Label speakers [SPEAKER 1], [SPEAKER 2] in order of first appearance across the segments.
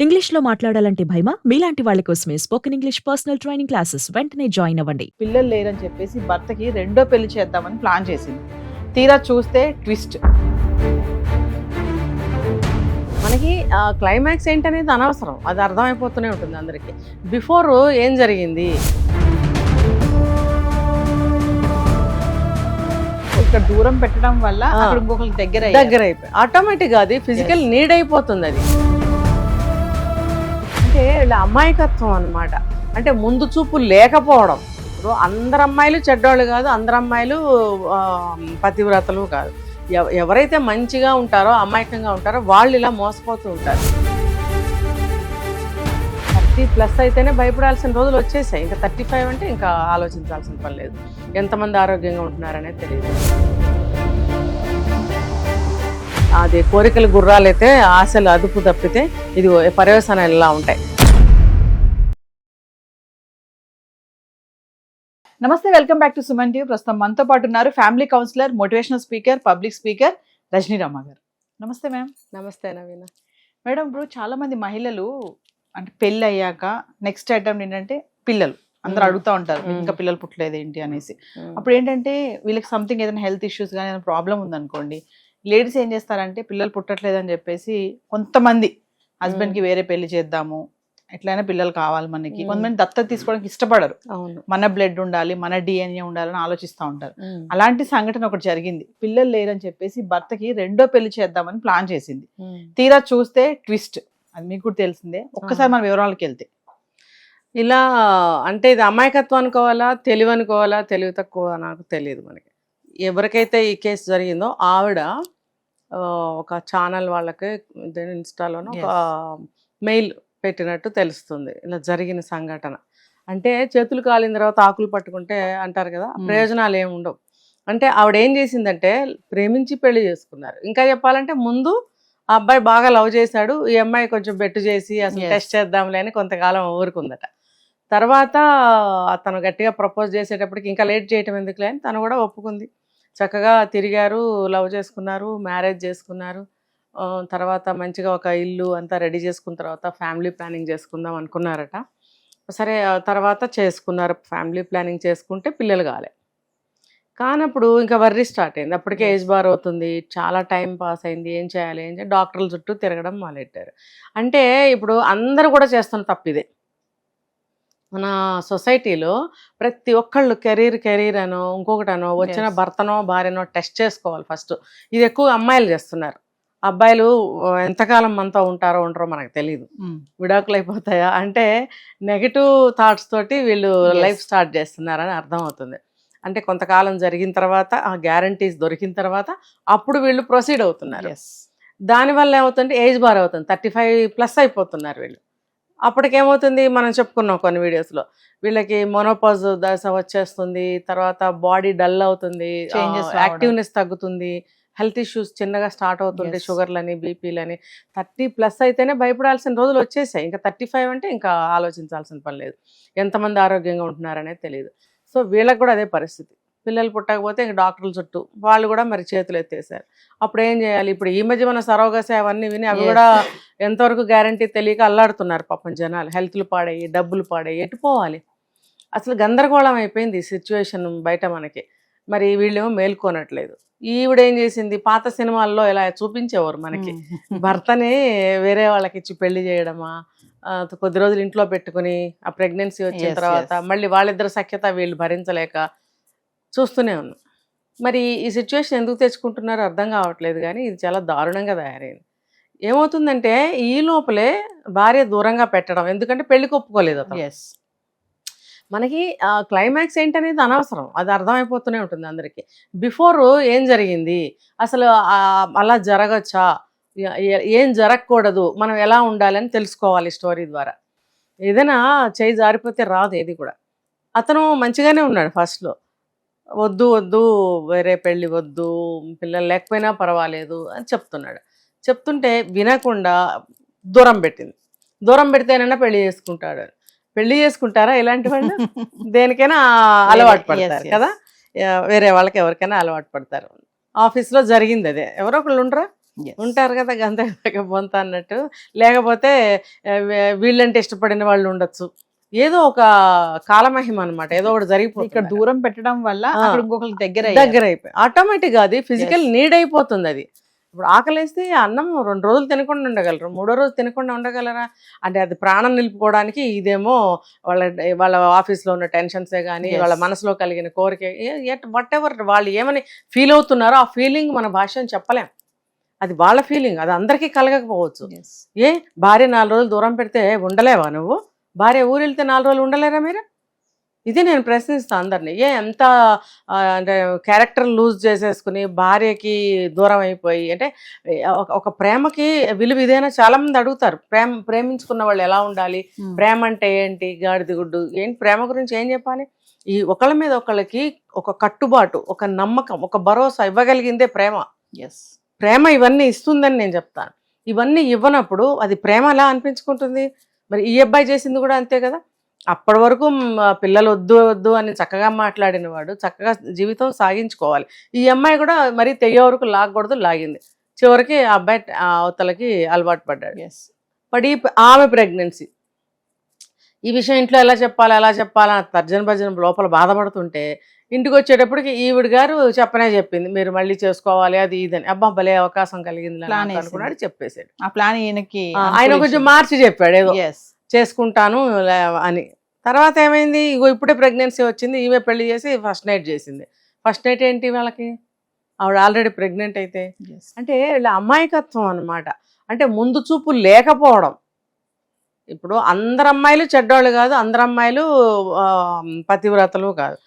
[SPEAKER 1] ఇంగ్లీష్‌లో మాట్లాడాలంటే భయమా? మీలాంటి వాళ్ళ కోసమే spoken English personal training classes వెంటనే జాయిన్ అవ్వండి.
[SPEAKER 2] పిల్లలు లేరని చెప్పేసి భర్తకి రెండో పెళ్లి చేద్దామని ప్లాన్ చేసింది. తీరా చూస్తే ట్విస్ట్.
[SPEAKER 3] మనకి క్లైమాక్స్ ఏంటనేది అనవసరం, అది అర్థమైపోతూనే ఉంటుంది అందరికీ. బిఫోర్ ఏం జరిగింది,
[SPEAKER 2] ఇక్కడ దూరం పెట్టడం వల్ల అక్కడ ఇంకొకరికి
[SPEAKER 3] దగ్గర అయిపోయి ఆటోమేటిక్గా అది ఫిజికల్ నీడ్ అయిపోతుంది. అది అంటే ఇలా అమాయకత్వం అన్నమాట. అంటే ముందు చూపు లేకపోవడం. ఇప్పుడు అందరు అమ్మాయిలు చెడ్డోళ్ళు కాదు, అందరు అమ్మాయిలు పతివ్రతలు కాదు. ఎవరైతే మంచిగా ఉంటారో, అమాయకంగా ఉంటారో వాళ్ళు ఇలా మోసపోతూ ఉంటారు. 30+ అయితేనే భయపడాల్సిన రోజులు వచ్చేసాయి. ఇంకా 35 అంటే ఇంకా ఆలోచించాల్సిన పని లేదు. ఎంతమంది ఆరోగ్యంగా ఉంటున్నారనేది తెలియదు. అది కోరికలు గుర్రాలైతే ఆశలు అదుపు తప్పితే ఇది పర్యవసానాలు ఇలా ఉంటాయి.
[SPEAKER 2] నమస్తే, welcome back to Suman TV. ప్రస్తుతం మనతో పాటు ఉన్నారు family counsellor, motivational speaker, public speaker Rajani Rama గారు. నమస్తే మ్యామ్.
[SPEAKER 3] నమస్తే నవీన.
[SPEAKER 2] మేడం, ఇప్పుడు చాలా మంది మహిళలు అంటే పెళ్ళి అయ్యాక నెక్స్ట్ ఐటమ్ ఏంటంటే పిల్లలు. అందరూ అడుగుతూ ఉంటారు, ఇంకా పిల్లలు పుట్టలేదు ఏంటి అనేసి. అప్పుడు ఏంటంటే వీళ్ళకి సంథింగ్ ఏదైనా హెల్త్ ఇష్యూస్ కానీ ఏదైనా ప్రాబ్లం ఉందనుకోండి, లేడీస్ ఏం చేస్తారంటే పిల్లలు పుట్టట్లేదు అని చెప్పేసి కొంతమంది హస్బెండ్కి వేరే పెళ్లి చేద్దాము, ఎట్లయినా పిల్లలు కావాలి మనకి. కొంతమంది దత్తత తీసుకోవడానికి ఇష్టపడరు, మన బ్లడ్ ఉండాలి, మన డిఎన్ఏ ఉండాలని ఆలోచిస్తూ ఉంటారు. అలాంటి సంఘటన ఒకటి జరిగింది. పిల్లలు లేరని చెప్పేసి భర్తకి రెండో పెళ్లి చేద్దామని ప్లాన్ చేసింది. తీరా చూస్తే ట్విస్ట్. అది మీకు కూడా తెలిసిందే. ఒక్కసారి మన వివరాలకు వెళ్తే
[SPEAKER 3] ఇలా అంటే ఇది అమాయకత్వం అనుకోవాలా, తెలివి అనుకోవాలా, తెలివి తక్కువ నాకు తెలియదు. మనకి ఎవరికైతే ఈ కేసు జరిగిందో ఆవిడ ఒక ఛానల్ వాళ్ళకి ఇన్స్టాలోనో ఒక మెయిల్ పెట్టినట్టు తెలుస్తుంది. ఇలా జరిగిన సంఘటన అంటే చేతులు కాలిన తర్వాత ఆకులు పట్టుకుంటే అంటారు కదా, ప్రయోజనాలు ఏమి ఉండవు. అంటే ఆవిడ ఏం చేసిందంటే ప్రేమించి పెళ్లి చేసుకున్నారు. ఇంకా చెప్పాలంటే ముందు ఆ అబ్బాయి బాగా లవ్ చేశాడు, ఈ అమ్మాయి కొంచెం బెట్టు చేసి అసలు టెస్ట్ చేద్దాంలే అని కొంతకాలం ఊరుకుందట. తర్వాత అతను గట్టిగా ప్రపోజ్ చేసేటప్పటికి ఇంకా లేట్ చేయటం ఎందుకులే అని తను కూడా ఒప్పుకుంది. చక్కగా తిరిగారు, లవ్ చేసుకున్నారు, మ్యారేజ్ చేసుకున్నారు. తర్వాత మంచిగా ఒక ఇల్లు అంతా రెడీ చేసుకున్న తర్వాత ఫ్యామిలీ ప్లానింగ్ చేసుకుందాం అనుకున్నారట. సరే తర్వాత చేసుకున్నారు. ఫ్యామిలీ ప్లానింగ్ చేసుకుంటే పిల్లలు కాలే. కానప్పుడు ఇంకా వర్రీ స్టార్ట్ అయింది. అప్పటికే ఏజ్ బార్ అవుతుంది, చాలా టైం పాస్ అయింది. ఏం చేయాలి డాక్టర్ల చుట్టూ తిరగడం మొదలెట్టారు. అంటే ఇప్పుడు అందరూ కూడా చేస్తున్న తప్పిదే. మన సొసైటీలో ప్రతి ఒక్కళ్ళు కెరీర్ అనో ఇంకొకటనో వచ్చిన భర్తనో భార్యనో టెస్ట్ చేసుకోవాలి ఫస్ట్. ఇది ఎక్కువ అమ్మాయిలు చేస్తున్నారు. అబ్బాయిలు ఎంతకాలం మనతో ఉంటారో ఉండరో మనకు తెలియదు. విడాకులు అయిపోతాయా అంటే నెగిటివ్ థాట్స్ తోటి వీళ్ళు లైఫ్ స్టార్ట్ చేస్తున్నారని అర్థమవుతుంది. అంటే కొంతకాలం జరిగిన తర్వాత ఆ గ్యారంటీస్ దొరికిన తర్వాత అప్పుడు వీళ్ళు ప్రొసీడ్ అవుతున్నారు. దానివల్ల ఏమవుతుంది, ఏజ్ బార్ అవుతుంది, 35+ అయిపోతున్నారు వీళ్ళు. అప్పటికేమవుతుంది, మనం చెప్పుకున్నాం కొన్ని వీడియోస్లో, వీళ్ళకి మోనోపాజ్ దశ వచ్చేస్తుంది, తర్వాత బాడీ డల్ అవుతుంది, యాక్టివ్నెస్ తగ్గుతుంది, హెల్త్ ఇష్యూస్ చిన్నగా స్టార్ట్ అవుతుంది, షుగర్లని, బీపీలని. 30+ అయితేనే భయపడాల్సిన రోజులు వచ్చేసాయి. ఇంకా 35 అంటే ఇంకా ఆలోచించాల్సిన పని లేదు. ఎంతమంది ఆరోగ్యంగా ఉంటున్నారనేది తెలియదు. సో వీళ్ళకి కూడా అదే పరిస్థితి. పిల్లలు పుట్టకపోతే ఇంక డాక్టర్ల చుట్టూ వాళ్ళు కూడా మరి చేతులు ఎత్తేసారు. అప్పుడు ఏం చేయాలి? ఇప్పుడు ఈ మధ్య మన సరోగసి అవన్నీ విని అవి కూడా ఎంతవరకు గ్యారంటీ తెలియక అల్లాడుతున్నారు పాపం జనాలు. హెల్త్లు పాడయ్యి, డబ్బులు పాడయ్యి, ఎటు పోవాలి? అసలు గందరగోళం అయిపోయింది ఈ సిచ్యువేషన్ బయట మనకి. మరి వీళ్ళేమో మేల్కొనట్లేదు. ఈవిడేం చేసింది, పాత సినిమాల్లో ఇలా చూపించేవారు మనకి, భర్తని వేరే వాళ్ళకి ఇచ్చి పెళ్లి చేయడమా, కొద్ది రోజులు ఇంట్లో పెట్టుకుని ఆ ప్రెగ్నెన్సీ వచ్చిన తర్వాత మళ్ళీ వాళ్ళిద్దరు సఖ్యత వీళ్ళు భరించలేక చూస్తూనే ఉన్నాం. మరి ఈ సిచ్యువేషన్ ఎందుకు తెచ్చుకుంటున్నారో అర్థం కావట్లేదు. కానీ ఇది చాలా దారుణంగా తయారైంది. ఏమవుతుందంటే ఈ లోపలే భార్య దూరంగా పెట్టడం, ఎందుకంటే పెళ్లికి ఒప్పుకోలేదు అతను. మనకి క్లైమాక్స్ ఏంటనేది అనవసరం, అది అర్థమైపోతూనే ఉంటుంది అందరికీ. బిఫోర్ ఏం జరిగింది, అసలు అలా జరగచ్చా, ఏం జరగకూడదు, మనం ఎలా ఉండాలని తెలుసుకోవాలి స్టోరీ ద్వారా. ఏదైనా చేయి జారిపోతే రాదు ఏది కూడా. అతను మంచిగానే ఉన్నాడు ఫస్ట్లో, వద్దు వేరే పెళ్ళి వద్దు, పిల్లలు లేకపోయినా పర్వాలేదు అని చెప్తుంటే వినకుండా దూరం పెడితేనైనా పెళ్లి చేసుకుంటాడు. పెళ్లి చేసుకుంటారా ఇలాంటి వాళ్ళు? దేనికైనా అలవాటు పడతారు కదా, వేరే వాళ్ళకి ఎవరికైనా అలవాటు పడతారు. ఆఫీస్లో జరిగింది అదే. ఎవరో ఒకళ్ళు ఉండరా,
[SPEAKER 2] Yes.
[SPEAKER 3] ఉంటారు కదా గంత బొంత అన్నట్టు. లేకపోతే వీళ్ళంటే ఇష్టపడిన వాళ్ళు ఉండొచ్చు. ఏదో ఒక కాలమహిమ అన్నమాట. ఏదో ఒకటి
[SPEAKER 2] ఇక్కడ
[SPEAKER 3] జరిగిపోతుంది.
[SPEAKER 2] దూరం పెట్టడం వల్ల
[SPEAKER 3] ఆ.
[SPEAKER 2] అక్కడ ఇంకొకరికి దగ్గర
[SPEAKER 3] దగ్గర అయిపోయి ఆటోమేటిక్గా అది ఫిజికల్
[SPEAKER 2] Yes.
[SPEAKER 3] నీడ్ అయిపోతుంది అది. ఇప్పుడు ఆకలేస్తే అన్నం 2 రోజులు తినకుండా ఉండగలరు, 3వ రోజు తినకుండా ఉండగలరా? అంటే అది ప్రాణం నిలుపుకోవడానికి ఇదేమో వాళ్ళ వాళ్ళ ఆఫీస్లో ఉన్న టెన్షన్సే కానీ
[SPEAKER 2] Yes.
[SPEAKER 3] వాళ్ళ మనసులో కలిగిన కోరిక వాట్ ఎవర్ వాళ్ళు ఏమని ఫీల్ అవుతున్నారో ఆ ఫీలింగ్ మన భాషను చెప్పలేం. అది వాళ్ళ ఫీలింగ్, అది అందరికీ కలగకపోవచ్చు.
[SPEAKER 2] Yes.
[SPEAKER 3] ఏ భార్య 4 రోజులు దూరం పెడితే ఉండలేవా నువ్వు? భార్య ఊరు వెళ్తే 4 రోజులు ఉండలేరా మీరు? ఇది నేను ప్రశ్నిస్తాను అందరినీ. ఎంత అంటే క్యారెక్టర్ లూజ్ చేసేసుకుని భార్యకి దూరం అయిపోయి అంటే ఒక ప్రేమకి విలువ ఇదేనా చాలా మంది అడుగుతారు. ప్రేమించుకున్న వాళ్ళు ఎలా ఉండాలి,
[SPEAKER 2] Hmm.
[SPEAKER 3] ప్రేమ అంటే ఏంటి, గాడిద గుడ్డు ఏంటి, ప్రేమ గురించి ఏం చెప్పాలి? ఈ ఒకళ్ళ మీద ఒకళ్ళకి ఒక కట్టుబాటు, ఒక నమ్మకం, ఒక భరోసా ఇవ్వగలిగిందే ప్రేమ.
[SPEAKER 2] Yes.
[SPEAKER 3] ప్రేమ ఇవన్నీ ఇస్తుందని నేను చెప్తాను. ఇవన్నీ ఇవ్వనప్పుడు అది ప్రేమ ఎలా అనిపించుకుంటుంది? మరి ఈ అబ్బాయి చేసింది కూడా అంతే కదా. అప్పటి వరకు పిల్లలు వద్దు వద్దు అని చక్కగా మాట్లాడిన వాడు చక్కగా జీవితం సాగించుకోవాలి. ఈ అమ్మాయి కూడా మరి తెయ్య వరకు లాగకూడదు, లాగింది. చివరికి ఆ అబ్బాయి అవతలకి అలవాటు పడ్డాడు.
[SPEAKER 2] Yes.
[SPEAKER 3] పడి ఆమె ప్రెగ్నెన్సీ ఈ విషయం ఇంట్లో ఎలా చెప్పాలా తర్జన భజన లోపల బాధపడుతుంటే ఇంటికి వచ్చేటప్పటికి ఈవిడ గారు చెప్పింది, మీరు మళ్ళీ చేసుకోవాలి అది ఇదని. అబ్బా భలే అవకాశం కలిగింది
[SPEAKER 2] Plan
[SPEAKER 3] అనుకున్నాడు, చెప్పేశాడు.
[SPEAKER 2] ఆ ప్లాన్ ఈయనకి
[SPEAKER 3] ఆయన కొంచెం మార్చి చెప్పాడు ఏదో
[SPEAKER 2] Yes.
[SPEAKER 3] చేసుకుంటాను అని. తర్వాత ఏమైంది, ఇగో ఇప్పుడే ప్రెగ్నెన్సీ వచ్చింది, ఈమె పెళ్లి చేసి ఫస్ట్ నైట్ చేసింది. ఫస్ట్ నైట్ ఏంటి వాళ్ళకి, ఆవిడ ఆల్రెడీ ప్రెగ్నెంట్ అయితే.
[SPEAKER 2] Yes.
[SPEAKER 3] అంటే ఇలా అమాయకత్వం అన్నమాట. అంటే ముందు చూపు లేకపోవడం. ఇప్పుడు అందరు అమ్మాయిలు చెడ్డోళ్ళు కాదు, అందరు అమ్మాయిలు పతివ్రతలు కాదు.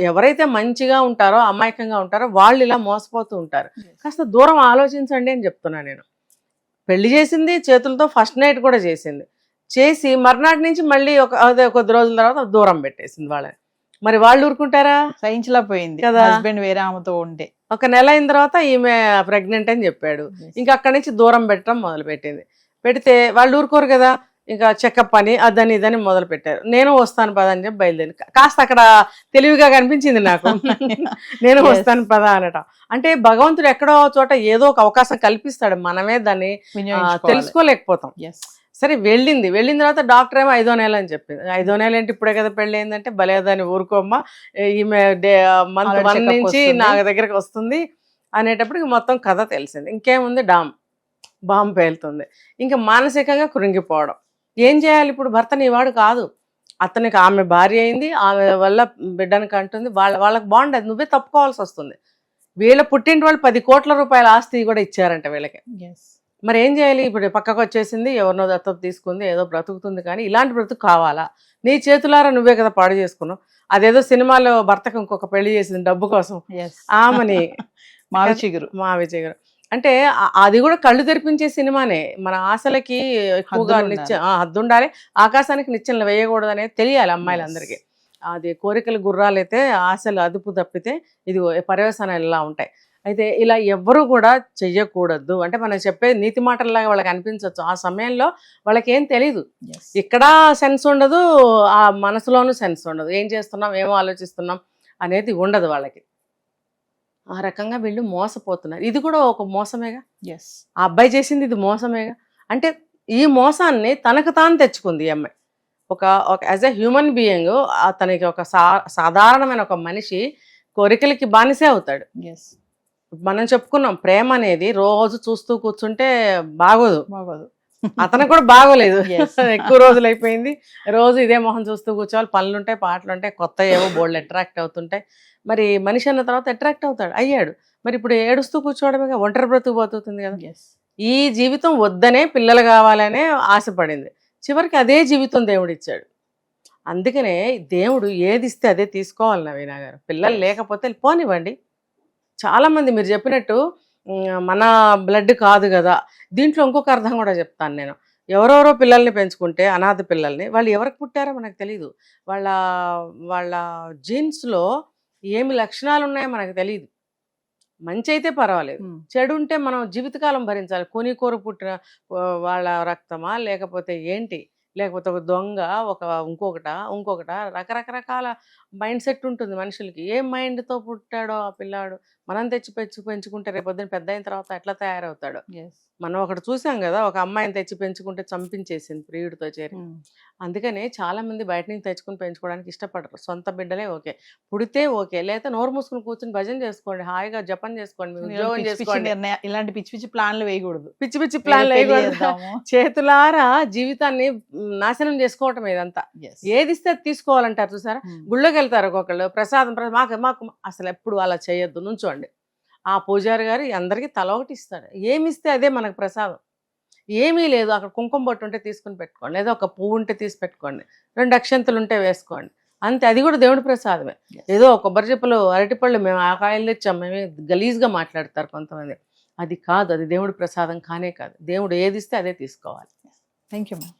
[SPEAKER 3] ఎవరైతే మంచిగా ఉంటారో అమాయకంగా ఉంటారో వాళ్ళు ఇలా మోసపోతూ ఉంటారు. కాస్త దూరం ఆలోచించండి అని చెప్తున్నా నేను. పెళ్లి చేసింది చేతులతో, ఫస్ట్ నైట్ కూడా చేసింది, చేసి మర్నాటి నుంచి మళ్ళీ అదే కొద్ది రోజుల తర్వాత దూరం పెట్టేసింది వాళ్ళని. మరి వాళ్ళు ఊరుకుంటారా?
[SPEAKER 2] సహించలేకపోయింది
[SPEAKER 3] కదా.
[SPEAKER 2] హస్బెండ్ వేరే ఆమెతో ఉంటే.
[SPEAKER 3] ఒక నెల అయిన తర్వాత ఈమె ప్రెగ్నెంట్ అని చెప్పాడు. ఇంకా అక్కడి నుంచి దూరం పెట్టడం మొదలు పెట్టింది. పెడితే వాళ్ళు ఊరుకోరు కదా, ఇంకా చెకప్ అని అదని ఇదని మొదలు పెట్టారు. నేను వస్తాను పద అని చెప్పి బయలుదేరి. కాస్త అక్కడ తెలివిగా కనిపించింది నాకు. నేను వస్తాను పద అనటం. అంటే భగవంతుడు ఎక్కడో చోట ఏదో ఒక అవకాశం కల్పిస్తాడు, మనమే దాన్ని తెలుసుకోలేకపోతాం.
[SPEAKER 2] Yes.
[SPEAKER 3] సరే వెళ్ళిన తర్వాత డాక్టర్ ఏమో 5వ నెల అని చెప్పింది. 5వ నెల ఏంటి ఇప్పుడే కదా పెళ్ళి అయిందంటే, భలేదాన్ని ఊరుకోమ్మా, ఈమె మంత్ 1 నుంచి నా దగ్గరకు వస్తుంది అనేటప్పటికి మొత్తం కథ తెలిసింది. ఇంకేముంది, బాంబు పేలుతుంది. ఇంకా మానసికంగా కృంగిపోవడం. ఏం చేయాలి ఇప్పుడు? భర్త నీవాడు కాదు, అతనికి ఆమె భార్య అయింది, ఆమె వల్ల బిడ్డనికి అంటుంది, వాళ్ళకి బాగుండదు, నువ్వే తప్పుకోవాల్సి వస్తుంది. వీళ్ళ పుట్టింటి వాళ్ళు 10 కోట్ల రూపాయల ఆస్తి కూడా ఇచ్చారంట వీళ్ళకి.
[SPEAKER 2] Yes.
[SPEAKER 3] మరి ఏం చేయాలి? ఇప్పుడు పక్కకు వచ్చేసింది, ఎవరినో దత్తత తీసుకుంది, ఏదో బ్రతుకుతుంది. కానీ ఇలాంటి బ్రతుకు కావాలా? నీ చేతులారా నువ్వే కదా పాడు చేసుకున్నావు. అదేదో సినిమాలో భర్తకు ఇంకొక పెళ్లి చేసింది డబ్బు కోసం,
[SPEAKER 2] Yes.
[SPEAKER 3] ఆమెని
[SPEAKER 2] మావి చిగురు.
[SPEAKER 3] అంటే అది కూడా కళ్ళు తెరిపించే సినిమానే. మన ఆశలకి ఎక్కువగా హద్దు ఉండాలి, ఆకాశానికి నిచ్చెనలు వేయకూడదు అనేది తెలియాలి అమ్మాయిలందరికీ. అది కోరికలు గుర్రాలైతే ఆశలు అదుపు తప్పితే ఇది పర్యవసానాలు ఇలా ఉంటాయి. అయితే ఇలా ఎవ్వరూ కూడా చెయ్యకూడదు. అంటే మనం చెప్పే నీతి మాటల్లాగా వాళ్ళకి అనిపించవచ్చు, ఆ సమయంలో వాళ్ళకి ఏం తెలీదు.
[SPEAKER 2] Yes.
[SPEAKER 3] ఇక్కడ సెన్స్ ఉండదు, ఆ మనసులోనూ సెన్స్ ఉండదు, ఏం చేస్తున్నాం ఏమో ఆలోచిస్తున్నాం అనేది ఉండదు వాళ్ళకి. ఆ రకంగా వీళ్ళు మోసపోతున్నారు. ఇది కూడా ఒక మోసమేగా.
[SPEAKER 2] Yes.
[SPEAKER 3] ఆ అబ్బాయి చేసింది ఇది మోసమేగా. అంటే ఈ మోసాన్ని తనకు తాను తెచ్చుకుంది ఈ అమ్మాయి. ఒక యాజ్ ఎ హ్యూమన్ బీయింగ్ అతనికి ఒక సాధారణమైన ఒక మనిషి కోరికలకి బానిసే అవుతాడు.
[SPEAKER 2] Yes.
[SPEAKER 3] మనం చెప్పుకున్నాం, ప్రేమ అనేది రోజు చూస్తూ కూర్చుంటే బాగోదు. అతనికి కూడా బాగోలేదు. ఎక్కువ రోజులు అయిపోయింది, రోజు ఇదే మొహం చూస్తూ కూర్చోవాలి, పనులుంటాయి, పాటలుంటాయి, కొత్త ఏవో బోల్డ్ అట్రాక్ట్ అవుతుంటాయి. మరి మనిషి అన్న తర్వాత అట్రాక్ట్ అయ్యాడు. మరి ఇప్పుడు ఏడుస్తూ కూర్చోవడమే, ఒంటరి బ్రతుకు బతుకుతుంది కదా. ఈ జీవితం వద్దనే, పిల్లలు కావాలనే ఆశపడింది. చివరికి అదే జీవితం దేవుడు ఇచ్చాడు. అందుకనే దేవుడు ఏది ఇస్తే అదే తీసుకోవాలి నవీన గారు. పిల్లలు లేకపోతే పోనివ్వండి. చాలామంది మీరు చెప్పినట్టు మన బ్లడ్ కాదు కదా. దీంట్లో ఇంకొక అర్థం కూడా చెప్తాను నేను. ఎవరెవరో పిల్లల్ని పెంచుకుంటే, అనాథ పిల్లల్ని, వాళ్ళు ఎవరికి పుట్టారో మనకు తెలియదు. వాళ్ళ జీన్స్లో ఏమి లక్షణాలు ఉన్నాయో మనకు తెలియదు. మంచి అయితే పర్వాలేదు, చెడు ఉంటే మనం జీవితకాలం భరించాలి. కూర పుట్టిన వాళ్ళ రక్తమా, లేకపోతే ఏంటి, లేకపోతే ఒక దొంగ, ఇంకొకట రకరకాల మైండ్ సెట్ ఉంటుంది మనుషులకి. ఏ మైండ్తో పుట్టాడో ఆ పిల్లాడు, మనం తెచ్చి పెంచుకుంటే రేపొద్దున పెద్ద అయిన తర్వాత ఎట్లా తయారవుతాడు.
[SPEAKER 2] Yes.
[SPEAKER 3] మనం ఒకటి చూసాం కదా, ఒక అమ్మాయిని తెచ్చి పెంచుకుంటే చంపించేసింది ప్రియుడితో చేరి. అందుకనే చాలా మంది బయట నుంచి తెచ్చుకుని పెంచుకోవడానికి ఇష్టపడరు. సొంత బిడ్డలే ఓకే, పుడితే ఓకే, లేకపోతే నోరు మూసుకుని కూర్చుని భజన చేసుకోండి, హాయిగా జపం చేసుకోండి, మీ ఉద్యోగం
[SPEAKER 2] పిచ్చి పిచ్చి
[SPEAKER 3] చేసుకోండి,
[SPEAKER 2] ఇలాంటి పిచ్చి పిచ్చి ప్లాన్లు వేయకూడదు.
[SPEAKER 3] పిచ్చి పిచ్చి ప్లాన్లు
[SPEAKER 2] పెళ్లి
[SPEAKER 3] వేయకూడదు.
[SPEAKER 2] చేద్దాము.
[SPEAKER 3] చేతులారా జీవితాన్ని నాశనం చేసుకోవటం ఇదంతా.
[SPEAKER 2] Yes.
[SPEAKER 3] ఏది ఇస్తే అది తీసుకోవాలంటారు చూసారా.
[SPEAKER 2] Hmm.
[SPEAKER 3] గుళ్ళోకి వెళ్తారు ఒక్కొక్కళ్ళు, ప్రసాదం మాకు మాకు అసలు ఎప్పుడు అలా చేయొద్దు, నుంచోండి. ఆ పూజారి గారు అందరికీ తల ఒకటి ఇస్తాడు, ఏమి ఇస్తే అదే మనకు ప్రసాదం. ఏమీ లేదు, అక్కడ కుంకుమ బొట్టు ఉంటే తీసుకుని పెట్టుకోండి, లేదా ఒక పువ్వు ఉంటే తీసి పెట్టుకోండి, 2 అక్షంతలు ఉంటే వేసుకోండి, అంతే. అది కూడా దేవుడి ప్రసాదమే.
[SPEAKER 2] Yes.
[SPEAKER 3] ఏదో కొబ్బరి చెప్పులు అరటిపళ్ళు మేము ఆ కాయలు తెచ్చాం మేమే గలీజ్గా మాట్లాడతారు కొంతమంది. అది కాదు, అది దేవుడి ప్రసాదం కానే కాదు. దేవుడు ఏది ఇస్తే అదే తీసుకోవాలి.
[SPEAKER 2] Thank you, ma'am.